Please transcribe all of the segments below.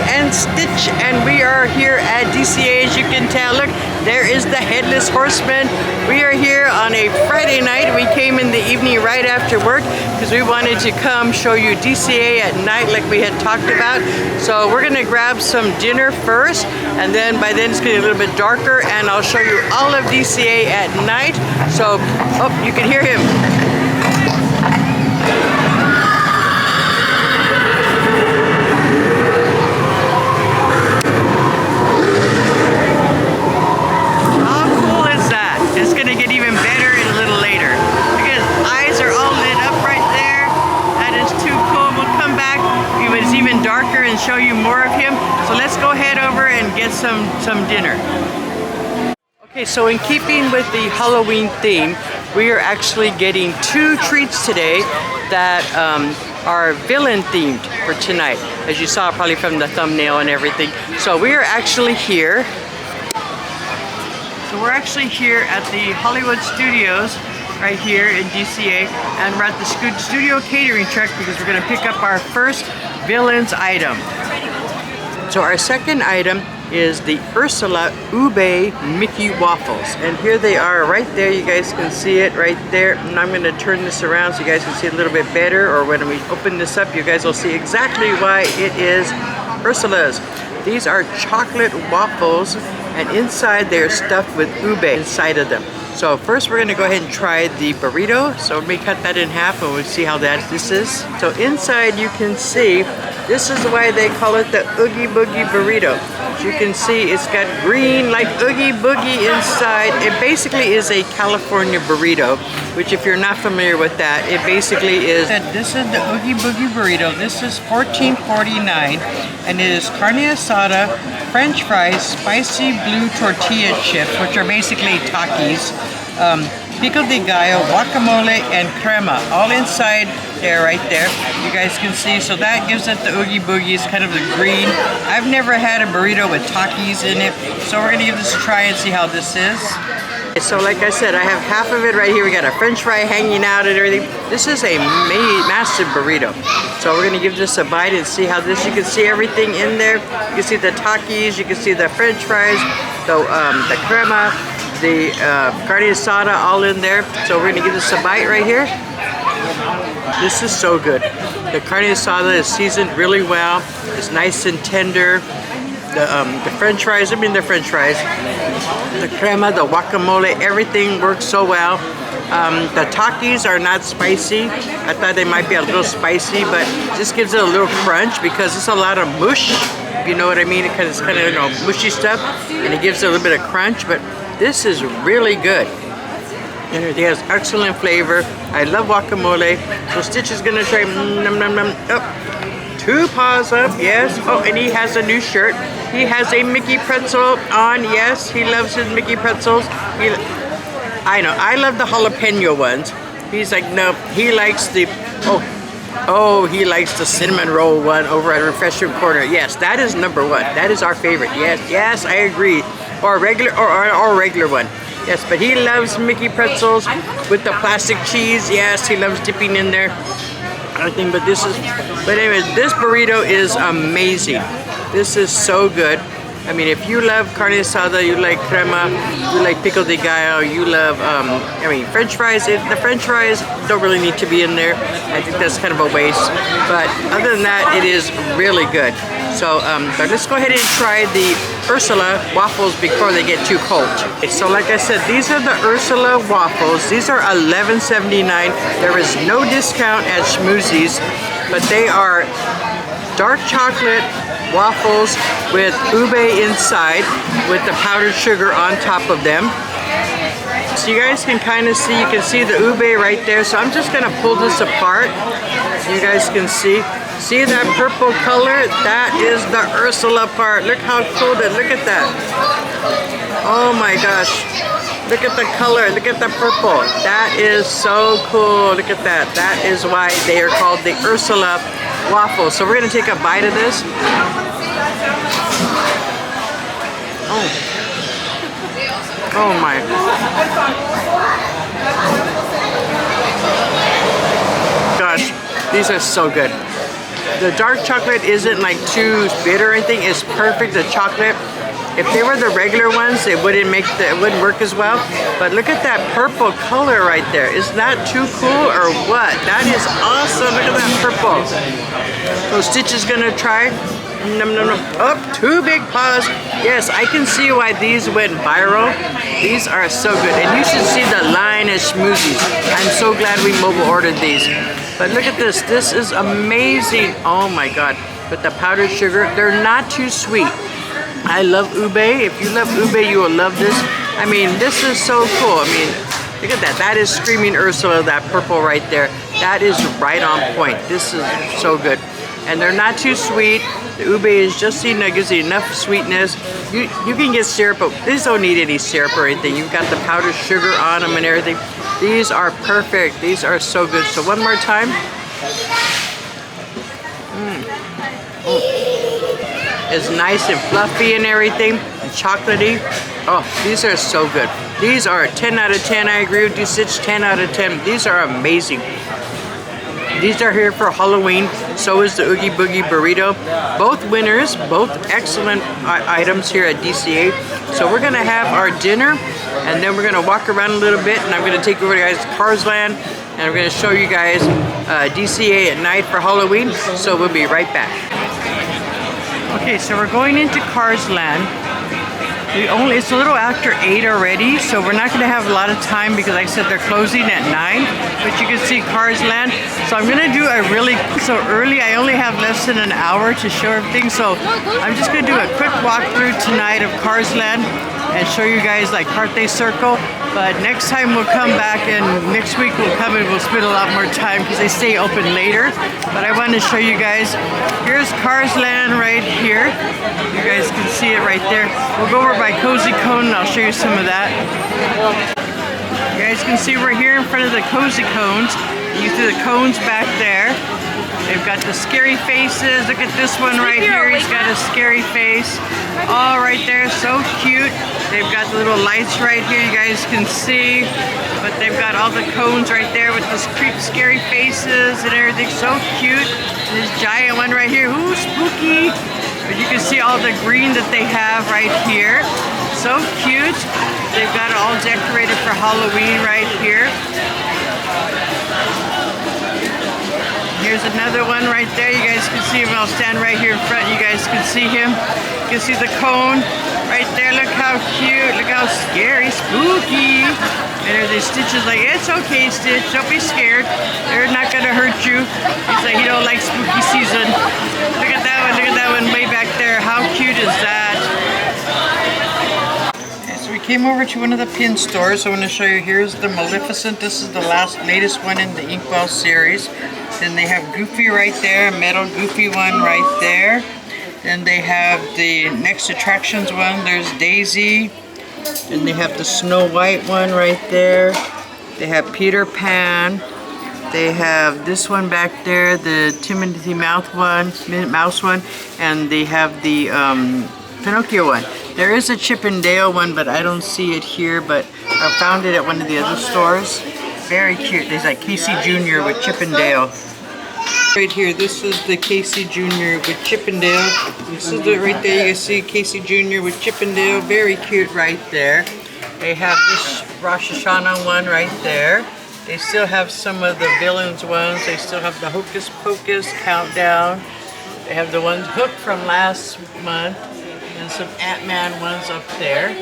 and Stitch, and we are here at DCA. As you can tell, look, there is the Headless Horseman. We are here on a Friday night. We came in the evening right after work because we wanted to come show you DCA at night like we had talked about. So we're gonna grab some dinner first, and then by then it's getting a little bit darker, and I'll show you all of DCA at night. So, oh, you can hear him. Show you more of him. So let's go head over and get some dinner. Okay, so in keeping with the Halloween theme, we are actually getting two treats today that are villain themed for tonight, as you saw probably from the thumbnail and everything. So we are actually here. So we're actually here at the Hollywood Studios right here in DCA, and we're at the studio catering truck because we're going to pick up our first villains item. So our second item is the Ursula Ube Mickey Waffles, and here they are right there. You guys can see it right there, and I'm going to turn this around so you guys can see it a little bit better, or when we open this up you guys will see exactly why it is Ursula's. These are chocolate waffles, and inside they're stuffed with ube inside of them. So first we're going to go ahead and try the burrito. So let me cut that in half and we'll see how this is. So inside you can see, this is why they call it the Oogie Boogie burrito. As you can see, it's got green like Oogie Boogie inside. It basically is a California burrito, which if you're not familiar with that, it basically is. This is the Oogie Boogie burrito. This is $14.49, and it is carne asada, French fries, spicy blue tortilla chips, which are basically Takis, pico de gallo, guacamole, and crema, all inside there, right there. You guys can see, so that gives it the Oogie Boogie. It's kind of the green. I've never had a burrito with Takis in it, so we're gonna give this a try and see how this is. So like I said, I have half of it right here. We got a French fry hanging out and everything. This is a massive burrito. So we're gonna give this a bite and see how this, you can see everything in there. You can see the Takis, you can see the French fries, the crema, the carne asada all in there. So we're gonna give this a bite right here. This is so good. The carne asada is seasoned really well. It's nice and tender. The French fries, they're French fries. The crema, the guacamole, everything works so well. The Takis are not spicy. I thought they might be a little spicy, but just gives it a little crunch because it's a lot of mush, if you know what I mean. It's kind of, mushy stuff, and it gives it a little bit of crunch, but this is really good. And it has excellent flavor. I love guacamole. So Stitch is gonna try, nom nom nom. Oh, 2 paws up, yes. Oh, and he has a new shirt. He has a Mickey pretzel on, yes. He loves his Mickey pretzels. I know, I love the jalapeno ones. He's like, no, he likes the, he likes the cinnamon roll one over at Refreshment Corner. Yes, that is #1. That is our favorite. Yes, I agree. Or regular one. Yes, but he loves Mickey pretzels with the plastic cheese. Yes, he loves dipping in there. I think, but anyways, this burrito is amazing. This is so good. I mean, if you love carne asada, you like crema, you like pico de gallo, you love, French fries. The French fries don't really need to be in there. I think that's kind of a waste. But other than that, it is really good. So, but let's go ahead and try the Ursula waffles before they get too cold. Okay, so like I said, these are the Ursula waffles. These are $11.79. There is no discount at Schmoozies, but they are dark chocolate waffles with ube inside with the powdered sugar on top of them. So you guys can kind of see, you can see the ube right there. So I'm just gonna pull this apart so you guys can see. See that purple color? That is the Ursula part. Look how cool that, look at that. Oh my gosh. Look at the color, look at the purple. That is so cool, look at that. That is why they are called the Ursula waffles. So we're gonna take a bite of this. Oh my. Gosh, these are so good. the dark chocolate isn't like too bitter or anything. It's perfect, the chocolate. If they were the regular ones, it wouldn't work as well. But look at that purple color right there. Is that too cool or what? That is awesome. Look at that purple. So Stitch is gonna try. Nom, nom, nom. Oh, 2 big paws. Yes, I can see why these went viral. These are so good. And you should see the line of smoothies. I'm so glad we mobile ordered these. But look at this. This is amazing. Oh my God. With the powdered sugar, they're not too sweet. I love ube. If you love ube, you will love this. I mean, this is so cool. I mean, look at that. That is screaming Ursula, that purple right there. That is right on point. This is so good. And they're not too sweet. The ube is just enough, gives you enough sweetness. You can get syrup, but these don't need any syrup or anything. You've got the powdered sugar on them and everything. These are perfect. These are so good. So one more time. It's nice and fluffy and everything, and chocolatey. Oh, these are so good. These are 10 out of 10. I agree with you, Stitch. 10 out of 10. These are amazing. These are here for Halloween. So is the Oogie Boogie Burrito. Both winners, both excellent items here at DCA. So we're gonna have our dinner, and then we're gonna walk around a little bit, and I'm gonna take over you guys to Cars Land, and I'm gonna show you guys DCA at night for Halloween. So we'll be right back. Okay, so we're going into Cars Land. It's a little after 8 already, so we're not going to have a lot of time because like I said, they're closing at 9, but you can see Cars Land. So I'm going to do a so early, I only have less than an hour to show everything, so I'm just going to do a quick walkthrough tonight of Cars Land and show you guys like Carthay Circle. But next time we'll come back, and next week we'll come and we'll spend a lot more time because they stay open later. But I want to show you guys, here's Cars Land right here. You guys can see it right there. We'll go over by Cozy Cone and I'll show you some of that. You guys can see we're here in front of the Cozy Cones. You see the cones back there. They've got the scary faces. Look at this one right here. He's got a scary face. All right there, so cute. They've got the little lights right here, you guys can see. But they've got all the cones right there with the scary faces and everything. So cute. And this giant one right here. Ooh, spooky. But you can see all the green that they have right here. So cute. They've got it all decorated for Halloween right here. Here's another one right there. You guys can see him. I'll stand right here in front. You guys can see him. You can see the cone right there. Look how cute. Look how scary. Spooky. And there's these Stitches like, it's okay, Stitch. Don't be scared. They're not going to hurt you. He's like, he don't like spooky season. Look at that one. Look at that one way back there. How cute is that? So we came over to one of the pin stores. I want to show you. Here's the Maleficent. This is the latest one in the Inkwell series. Then they have Goofy right there, metal Goofy one right there. Then they have the next attractions one. There's Daisy. And they have the Snow White one right there. They have Peter Pan. They have this one back there, the Timothy Mouse one. And they have the Pinocchio one. There is a Chip and Dale one, but I don't see it here. But I found it at one of the other stores. Very cute. There's like Casey Jr. with Chip and Dale. Right here, this is the Casey Jr. with Chip and Dale. This is it right there. You can see Casey Jr. with Chip and Dale. Very cute right there. They have this Rosh Hashanah one right there. They still have some of the villains ones. They still have the Hocus Pocus countdown. They have the ones Hook from last month. And some Ant-Man ones up there.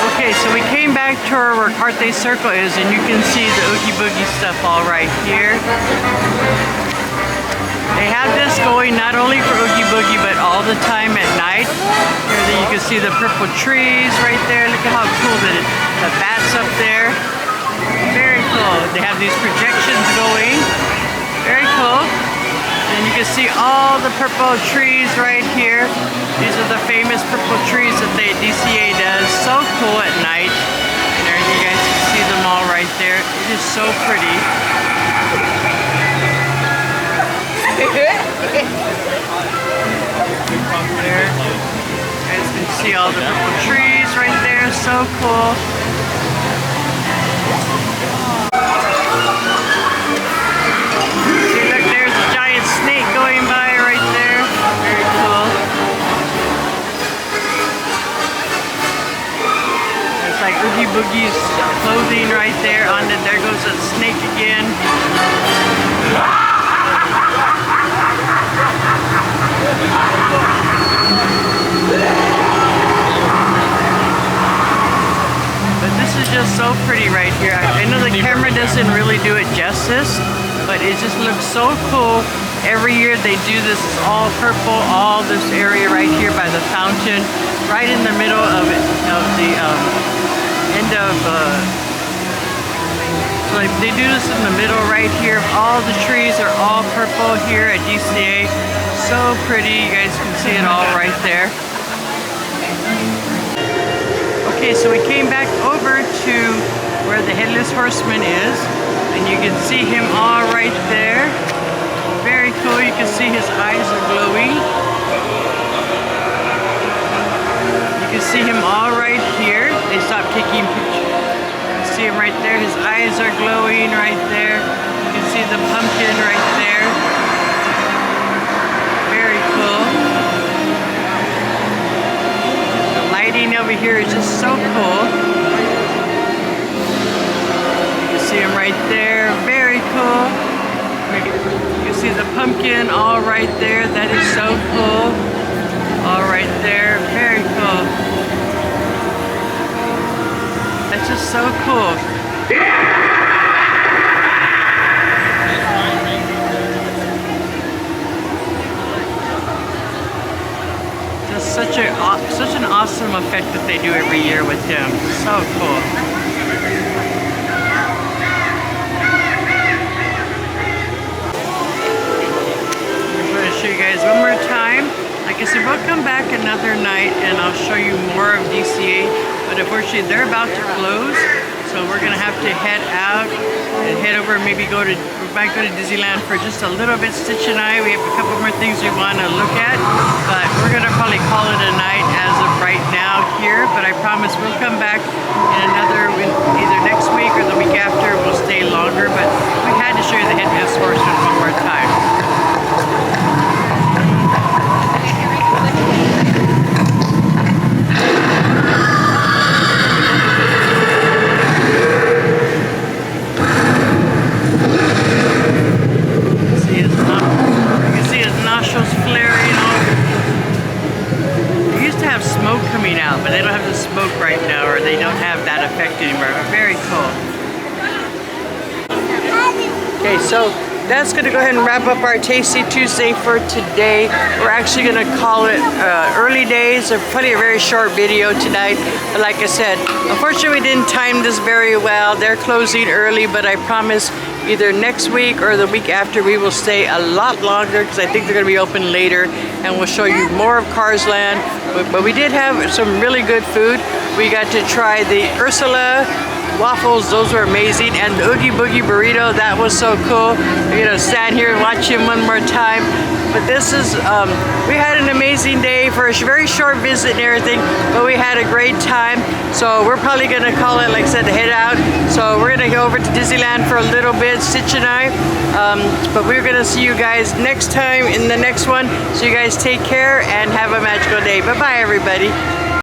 Okay, so we came back to where Carthay Circle is, and you can see the Oogie Boogie stuff all right here. They have this going not only for Oogie Boogie, but all the time at night. Here you can see the purple trees right there. Look at how cool that is. The bats up there. Very cool. They have these projections going. Very cool. And you can see all the purple trees right here. These are the famous purple trees that DCA does. So cool at night. And there you guys can see them all right there. It is so pretty. There. You guys can see all the purple trees right there. So cool. Boogie's clothing right there. There goes that snake again. But this is just so pretty right here. I know the camera doesn't really do it justice, but it just looks so cool. Every year they do this. It's all purple, all this area right here by the fountain, right in the middle of the end of so like they do this in the middle right here. All the trees are all purple here at DCA. So pretty. You guys can see it all right there. Okay, so we came back over to where the Headless Horseman is, and you can see him all right there. Very cool. You can see his eyes are glowing. You can see him all right here. They stopped taking pictures. You see him right there. His eyes are glowing right there. You can see the pumpkin right there. Very cool. The lighting over here is just so cool. You can see him right there. Very cool. You see the pumpkin all right there. That is so cool. All right there. Very cool. That's just so cool. Just such an awesome effect that they do every year with him. So cool. Show you guys one more time. Like I said, we'll come back another night and I'll show you more of DCA, but unfortunately they're about to close, so we're gonna have to head out and head over, maybe we might go to Disneyland for just a little bit. Stitch and I, we have a couple more things we want to look at, but we're gonna probably call it a night as of right now here, but I promise we'll come back in either next week or the week after. We'll stay longer, but we had to show you the Headless Horseman one more time. But they don't have the smoke right now, or they don't have that effect anymore. But very cool. Okay, so that's going to go ahead and wrap up our Tasty Tuesday for today. We're actually going to call it early days. Or probably a very short video tonight. But like I said, unfortunately we didn't time this very well. They're closing early, but I promise either next week or the week after we will stay a lot longer, because I think they're going to be open later, and we'll show you more of Cars Land. But we did have some really good food. We got to try the Ursula Waffles, those were amazing, and the Oogie Boogie Burrito, that was so cool. You know, stand here and watch him one more time. But this is, we had an amazing day for a very short visit and everything, but we had a great time. So we're probably gonna call it, like I said, head out. So we're gonna go over to Disneyland for a little bit, Stitch and I. But we're gonna see you guys next time in the next one. So you guys take care and have a magical day. Bye-bye, everybody.